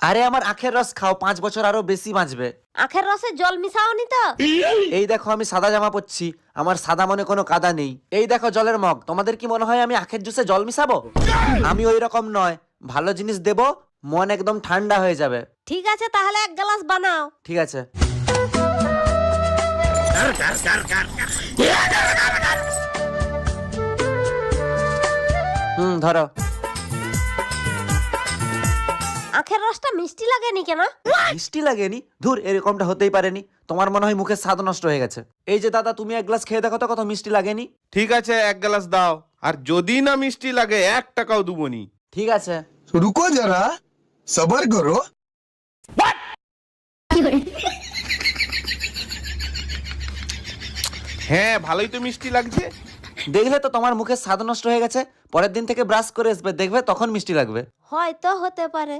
আরে আমার আখের রস খাও, 5 বছর আরো বেশি বাঁচবে। আখের রসে জল মিশাওনি তো? এই দেখো আমি সাদা জামা পরছি, আমার সাদা মনে কোনো কাদা নেই। এই দেখো জলের মগ, তোমাদের কি মনে হয় আমি আখের জুসে জল মিশাবো? আমি ওই রকম নয়, ভালো জিনিস দেবো, মন একদম ঠান্ডা হয়ে যাবে। ঠিক আছে তাহলে 1 গ্লাস বানাও। ঠিক আছে। ধরো। আখের রসটা মিষ্টি লাগেনি কেন? মিষ্টি লাগেনি? ধুর, এরকমটা হতেই পারেনি। তোমার মনে হয় মুখের স্বাদ নষ্ট হয়ে গেছে। এই যে দাদা, তুমি 1 গ্লাস খেয়ে দেখো তো কত মিষ্টি লাগেনি। ঠিক আছে 1 গ্লাস দাও, আর যদি না মিষ্টি লাগে 1 টাকাও দুবনি। ঠিক আছে। रुको जरा सबर करो। হ্যাঁ ভালোই তো মিষ্টি লাগছে। দেখলে তো তোমার মুখের স্বাদ নষ্ট হয়ে গেছে। পরের দিন থেকে ব্রাশ করে আসবে, দেখবে তখন মিষ্টি লাগবে। হয়তো হতে পারে।